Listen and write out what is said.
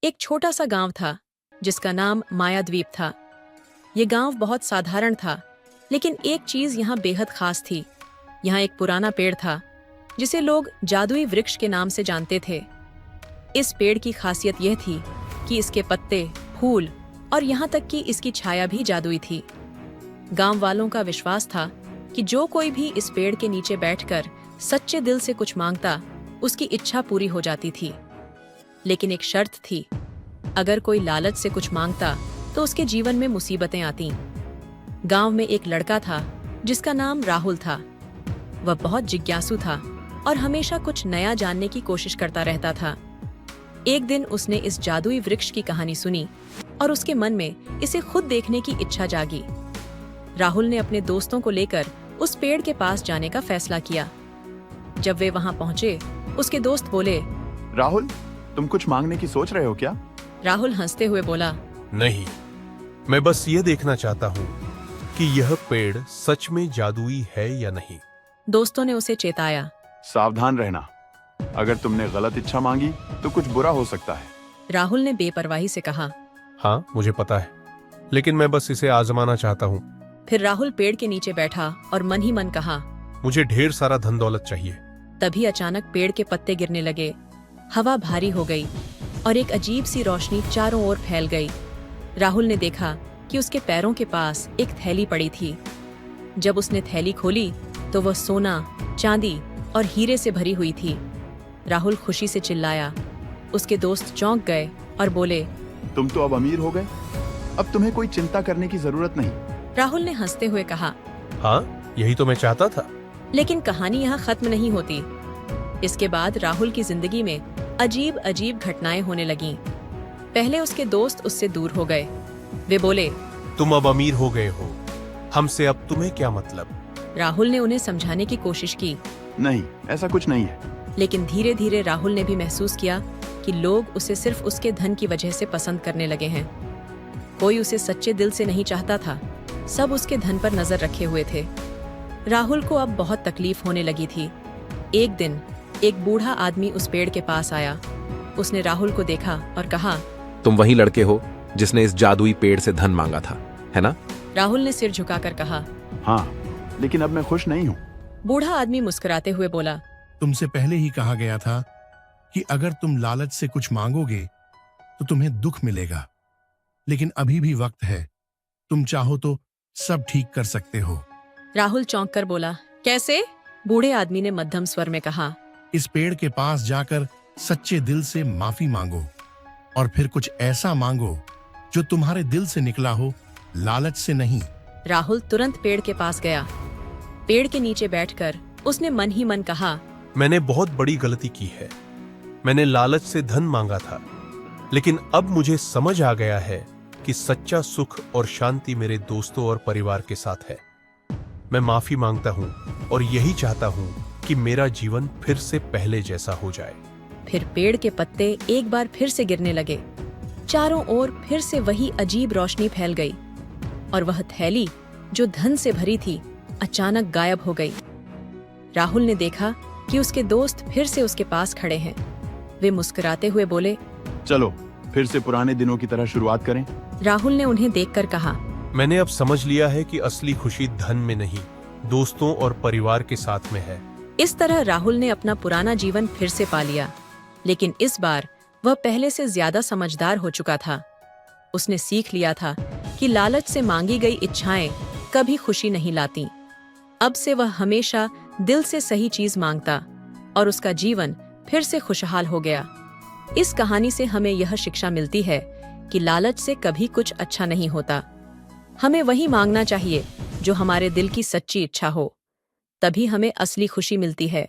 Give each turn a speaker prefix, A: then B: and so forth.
A: एक छोटा सा गांव था जिसका नाम मायाद्वीप था। ये गांव बहुत साधारण था, लेकिन एक चीज यहाँ बेहद खास थी। यहाँ एक पुराना पेड़ था जिसे लोग जादुई वृक्ष के नाम से जानते थे। इस पेड़ की खासियत यह थी कि इसके पत्ते, फूल और यहाँ तक कि इसकी छाया भी जादुई थी। गांव वालों का विश्वास था कि जो कोई भी इस पेड़ के नीचे बैठकर सच्चे दिल से कुछ मांगता, उसकी इच्छा पूरी हो जाती थी। लेकिन एक शर्त थी, अगर कोई लालच से कुछ मांगता तो उसके जीवन में मुसीबतें आती। गांव में एक लड़का था जिसका नाम राहुल था। वह बहुत जिज्ञासु था और हमेशा कुछ नया जानने की कोशिश करता रहता था। एक दिन उसने इस जादुई वृक्ष की कहानी सुनी और उसके मन में इसे खुद देखने की इच्छा जागी। राहुल ने अपने दोस्तों को लेकर उस पेड़ के पास जाने का फैसला किया। जब वे वहां पहुंचे, उसके दोस्त बोले,
B: राहुल, तुम कुछ मांगने की सोच रहे हो क्या?
A: राहुल हंसते हुए बोला,
C: नहीं, मैं बस ये देखना चाहता हूँ कि यह पेड़ सच में जादुई है या नहीं।
A: दोस्तों ने उसे चेताया,
B: सावधान रहना, अगर तुमने गलत इच्छा मांगी तो कुछ बुरा हो सकता है।
A: राहुल ने बेपरवाही से कहा।
C: हाँ, मुझे पता है, लेकिन मैं बस इसे आजमाना चाहता हूँ।
A: फिर राहुल पेड़ के नीचे बैठा और मन ही मन कहा,
C: मुझे ढेर सारा धन दौलत चाहिए।
A: तभी अचानक पेड़ के पत्ते गिरने लगे, हवा भारी हो गई और एक अजीब सी रोशनी चारों ओर फैल गई। राहुल ने देखा कि उसके पैरों के पास एक थैली पड़ी थी। जब उसने थैली खोली तो वह सोना, चांदी और हीरे से भरी हुई थी। राहुल खुशी से चिल्लाया। उसके दोस्त चौंक गए और बोले,
B: तुम तो अब अमीर हो गए, अब तुम्हें कोई चिंता करने की जरूरत नहीं।
A: राहुल ने हंसते हुए कहा,
C: हाँ, यही तो मैं चाहता था।
A: लेकिन कहानी यहाँ खत्म नहीं होती। इसके बाद राहुल की जिंदगी में अजीब अजीब घटनाएं होने लगीं। पहले उसके दोस्त उससे दूर हो गए। वे बोले,
C: तुम अब अमीर हो गए हो, हमसे अब तुम्हें क्या मतलब?
A: राहुल ने उन्हें समझाने की कोशिश की,
B: नहीं, ऐसा कुछ नहीं है।
A: लेकिन धीरे धीरे राहुल ने भी महसूस किया कि लोग उसे सिर्फ उसके धन की वजह से पसंद करने लगे हैं। कोई उसे सच्चे दिल से नहीं चाहता था, सब उसके धन पर नजर रखे हुए थे। राहुल को अब बहुत तकलीफ होने लगी थी। एक दिन एक बूढ़ा आदमी उस पेड़ के पास आया। उसने राहुल को देखा और कहा,
D: तुम वही लड़के हो जिसने इस जादुई पेड़ से धन मांगा था, है ना?
A: राहुल ने सिर झुकाकर कहा,
B: हाँ, लेकिन अब मैं खुश नहीं हूँ।
A: बूढ़ा आदमी मुस्कुराते हुए बोला,
E: तुमसे पहले ही कहा गया था कि अगर तुम लालच से कुछ मांगोगे तो तुम्हें दुख मिलेगा, लेकिन अभी भी वक्त है, तुम चाहो तो सब ठीक कर सकते हो।
A: राहुल चौंक कर बोला, कैसे? बूढ़े आदमी ने मध्यम स्वर में कहा,
E: इस पेड़ के पास जाकर सच्चे दिल से माफी मांगो और फिर कुछ ऐसा मांगो जो तुम्हारे दिल से निकला हो, लालच से नहीं।
A: राहुल तुरंत पेड़ के पास गया। पेड़ के नीचे बैठकर उसने मन ही मन कहा,
C: मैंने बहुत बड़ी गलती की है। मैंने लालच से धन मांगा था, लेकिन अब मुझे समझ आ गया है कि सच्चा सुख और शांति मेरे दोस्तों और परिवार के साथ है। मैं माफी मांगता हूँ और यही चाहता हूँ कि मेरा जीवन फिर से पहले जैसा हो जाए।
A: फिर पेड़ के पत्ते एक बार फिर से गिरने लगे। चारों ओर फिर से वही अजीब रोशनी फैल गई और वह थैली जो धन से भरी थी अचानक गायब हो गई। राहुल ने देखा कि उसके दोस्त फिर से उसके पास खड़े हैं। वे मुस्कुराते हुए बोले,
B: चलो फिर से पुराने दिनों की तरह शुरुआत करें।
A: राहुल ने उन्हें देखकर कहा,
C: मैंने अब समझ लिया है कि असली खुशी धन में नहीं, दोस्तों और परिवार के साथ में है।
A: इस तरह राहुल ने अपना पुराना जीवन फिर से पा लिया, लेकिन इस बार वह पहले से ज्यादा समझदार हो चुका था। उसने सीख लिया था कि लालच से मांगी गई इच्छाएं कभी खुशी नहीं लाती। अब से वह हमेशा दिल से सही चीज मांगता और उसका जीवन फिर से खुशहाल हो गया। इस कहानी से हमें यह शिक्षा मिलती है कि लालच से कभी कुछ अच्छा नहीं होता। हमें वही मांगना चाहिए जो हमारे दिल की सच्ची इच्छा हो, तभी हमें असली खुशी मिलती है।